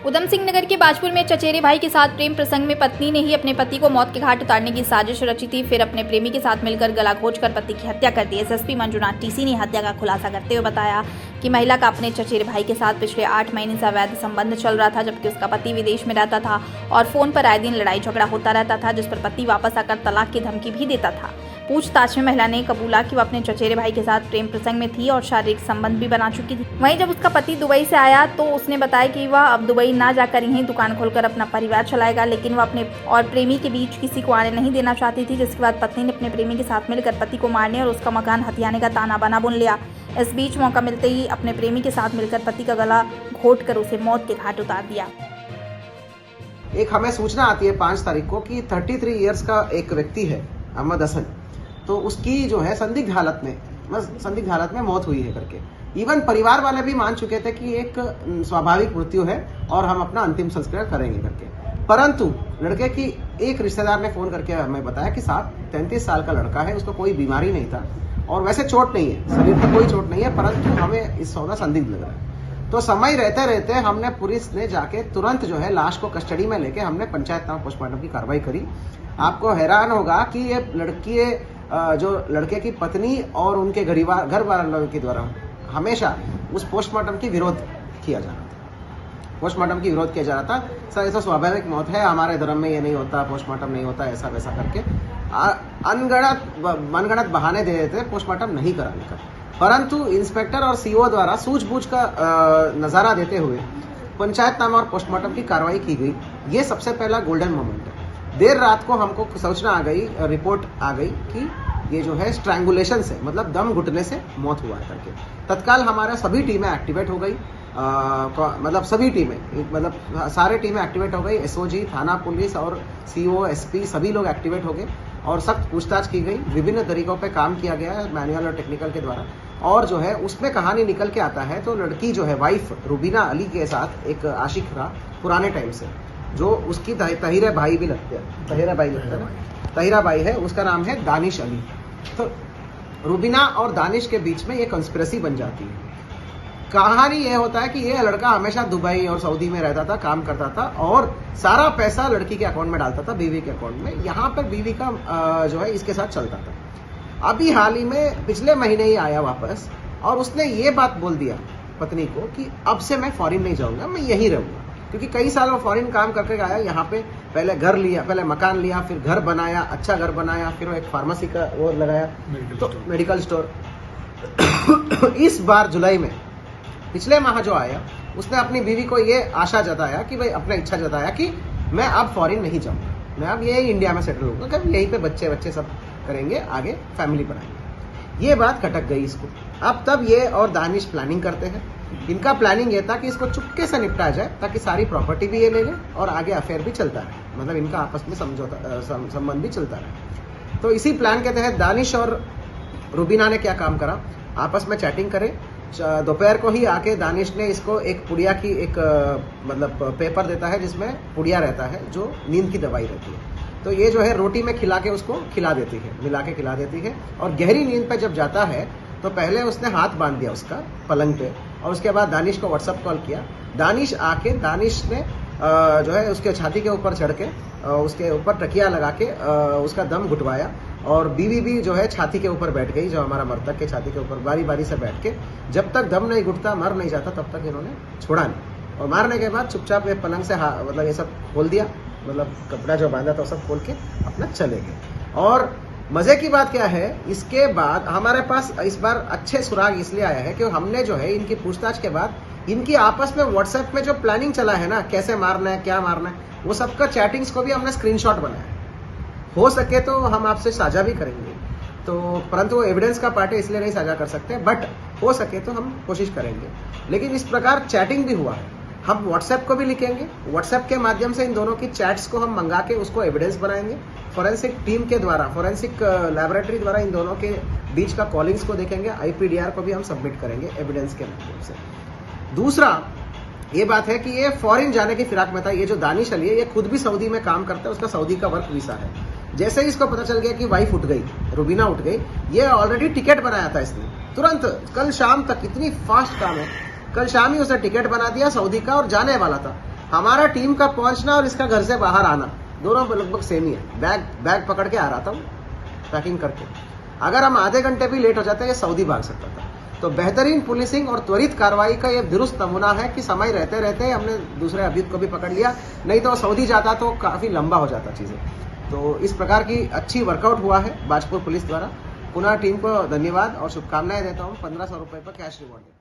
उधम सिंह नगर के बाजपुर में चचेरे भाई के साथ प्रेम प्रसंग में पत्नी ने ही अपने पति को मौत के घाट उतारने की साजिश रची थी। फिर अपने प्रेमी के साथ मिलकर गला घोंचकर पति की हत्या कर दी। एसएसपी मंजुनाथ टीसी ने हत्या का खुलासा करते हुए बताया कि महिला का अपने चचेरे भाई के साथ पिछले 8 महीने से अवैध संबंध चल रहा था, जबकि उसका पति विदेश में रहता था और फोन पर आए दिन लड़ाई झगड़ा होता रहता था, जिस पर पति वापस आकर तलाक की धमकी भी देता था। पूछताछ में महिला ने कबूला कि वह अपने चचेरे भाई के साथ प्रेम प्रसंग में थी और शारीरिक संबंध भी बना चुकी थी। वहीं जब उसका पति दुबई से आया तो उसने बताया कि वह अब दुबई ना जाकर यहीं दुकान खोलकर अपना परिवार चलाएगा, लेकिन वह अपने और प्रेमी के बीच किसी को आने नहीं देना चाहती थी। जिसके बाद पत्नी ने अपने प्रेमी के साथ मिलकर पति को मारने और उसका मकान हथियाने का ताना बाना बुन लिया। इस बीच मौका मिलते ही अपने प्रेमी के साथ मिलकर पति का गला घोंट कर उसे मौत के घाट उतार दिया। एक हमें सूचना आती है 5 तारीख को कि 33 इयर्स का एक व्यक्ति है अहमद हसन, तो उसकी जो है संदिग्ध हालत में मौत हुई है करके। इवन परिवार वाले भी मान चुके थे कि एक स्वाभाविक मृत्यु है और हम अपना अंतिम संस्कार करेंगे करके। परंतु लड़के की एक रिश्तेदार ने फोन करके हमें बताया कि साहब 33 साल का लड़का है, उसको कोई बीमारी नहीं था और वैसे चोट नहीं है, शरीर पर कोई चोट नहीं है, परंतु हमें इस सौदा संदिग्ध लग रहा है। तो समय रहते रहते हमने पुलिस ने जाके तुरंत जो है लाश को कस्टडी में लेके हमने पंचायतनामा पोस्टमार्टम की कार्रवाई करी। आपको हैरान होगा कि ये जो लड़के की पत्नी और उनके घर वालों के द्वारा हमेशा उस पोस्टमार्टम की विरोध किया जा रहा था। पोस्टमार्टम की विरोध किया जा रहा था, सर ये तो स्वाभाविक मौत है, हमारे धर्म में ये नहीं होता, पोस्टमार्टम नहीं होता, ऐसा वैसा करके मनगढ़ंत बहाने दे देते पोस्टमार्टम नहीं कराने का। परंतु इंस्पेक्टर और सीओ द्वारा सूझबूझ का नजारा देते हुए पंचायतनामा और पोस्टमार्टम की कार्रवाई की गई। ये सबसे पहला गोल्डन मोमेंट है। देर रात को हमको सूचना आ गई, रिपोर्ट आ गई कि ये जो है स्ट्रैंगुलेशन से, मतलब दम घुटने से मौत हुआ करके। तत्काल हमारे सभी टीमें एक्टिवेट हो गई, मतलब सभी टीमें, मतलब सारे टीमें एक्टिवेट हो गई। एसओजी, थाना पुलिस और सीओ, एसपी सभी लोग एक्टिवेट हो गए और सख्त पूछताछ की गई। विभिन्न तरीकों पे काम किया गया है मैनुअल और टेक्निकल के द्वारा। और जो है उसमें कहानी निकल के आता है तो लड़की जो है वाइफ रुबीना अली के साथ एक आशिक रहा पुराने टाइम से, जो उसकी तहीरा भाई भी लगते हैं, तहीरा भाई है, उसका नाम है दानिश अली। तो रुबीना और दानिश के बीच में ये कंस्पिरेसी बन जाती है। कहानी ये होता है कि ये लड़का हमेशा दुबई और सऊदी में रहता था, काम करता था और सारा पैसा लड़की के अकाउंट में डालता था, बीवी के अकाउंट में। यहाँ पर बीवी का जो है इसके साथ चलता था। अभी हाल ही में पिछले महीने ही आया वापस और उसने ये बात बोल दिया पत्नी को कि अब से मैं फॉरेन नहीं जाऊंगा, मैं यहीं रहूंगा। क्योंकि कई साल वो फॉरेन काम करके आया, यहाँ पे पहले घर लिया, पहले मकान लिया, फिर घर बनाया, अच्छा घर बनाया, फिर वो एक फार्मेसी का वो लगाया, तो मेडिकल स्टोर। इस बार जुलाई में पिछले माह जो आया, उसने अपनी बीवी को ये आशा जताया कि भाई अपना इच्छा जताया कि मैं अब फॉरेन नहीं जाऊंगा, मैं अब यही इंडिया में सेटल होऊंगा, कभी यहीं पे बच्चे सब करेंगे, आगे फैमिली बनाएंगे। ये बात खटक गई इसको। अब तब ये और दानिश प्लानिंग करते हैं। इनका प्लानिंग ये था कि इसको चुपके से निपटा जाए ताकि सारी प्रॉपर्टी भी ये ले ले और आगे अफेयर भी चलता रहे, मतलब इनका आपस में संबंध भी चलता रहे। तो इसी प्लान के तहत दानिश और रुबीना ने क्या काम करा, आपस में चैटिंग करे। दोपहर को ही आके दानिश ने इसको एक पुड़िया की एक मतलब पेपर देता है जिसमें पुड़िया रहता है जो नींद की दवाई रहती है। तो ये जो है रोटी में खिला के उसको खिला देती है, मिला के खिला देती है। और गहरी नींद पे जब जाता है तो पहले उसने हाथ बांध दिया उसका पलंग पे और उसके बाद दानिश को व्हाट्सअप कॉल किया। दानिश ने जो है उसके छाती के ऊपर चढ़ के उसके ऊपर तकिया लगा के उसका दम घुटवाया और बीवी भी जो है छाती के ऊपर बैठ गई, जो हमारा मर्तक के छाती के ऊपर बारी बारी से बैठ के जब तक दम नहीं घुटता, मर नहीं जाता, तब तक इन्होंने छोड़ा नहीं। और मारने के बाद चुपचाप ये पलंग से मतलब ये सब खोल दिया, मतलब कपड़ा जो बांधा था वो सब खोल के अपना चले गए। और मजे की बात क्या है, इसके बाद हमारे पास इस बार अच्छे सुराग इसलिए आया है कि हमने जो है इनकी पूछताछ के बाद इनकी आपस में व्हाट्सएप में जो प्लानिंग चला है ना, कैसे मारना है, क्या मारना है, वो सबका चैटिंग्स को भी हमने स्क्रीनशॉट बनाया। हो सके तो हम आपसे साझा भी करेंगे, तो परंतु वो एविडेंस का पार्ट है इसलिए नहीं साझा कर सकते, बट हो सके तो हम कोशिश करेंगे। लेकिन इस प्रकार चैटिंग भी हुआ है। हम व्हाट्सएप को भी लिखेंगे, व्हाट्सएप के माध्यम से इन दोनों की चैट्स को हम मंगा के उसको एविडेंस बनाएंगे। फॉरेंसिक टीम के द्वारा, फॉरेंसिक लैबोरेटरी द्वारा इन दोनों के बीच का कॉलिंग्स को देखेंगे, आईपीडीआर को भी हम सबमिट करेंगे एविडेंस के माध्यम से। दूसरा ये बात है कि ये फॉरेन जाने की फिराक में था। ये जो दानिश अली है ये खुद भी सऊदी में काम करता है, उसका सऊदी का वर्क वीसा है। जैसे ही इसको पता चल गया कि वाइफ उठ गई, रुबीना उठ गई, ये ऑलरेडी टिकट बनाया था इसने तुरंत, कल शाम तक, इतनी फास्ट काम है, कल शाम ही उसने टिकट बना दिया सऊदी का और जाने वाला था। हमारा टीम का पहुंचना और इसका घर से बाहर आना दोनों लगभग सेम ही है। बैग पकड़ के आ रहा था वो, पैकिंग करके। अगर हम आधे घंटे भी लेट हो जाते ये सऊदी भाग सकता था। तो बेहतरीन पुलिसिंग और त्वरित कार्रवाई का ये दुरुस्त नमूना है कि समय रहते रहते हमने दूसरे अभियुक्त को भी पकड़ लिया, नहीं तो सऊदी जाता तो काफी लंबा हो जाता चीजें। तो इस प्रकार की अच्छी वर्कआउट हुआ है बाजपुर पुलिस द्वारा। पुनः टीम को धन्यवाद और शुभकामनाएं देता हूँ। 1500 रुपए पर कैश रिवॉर्ड।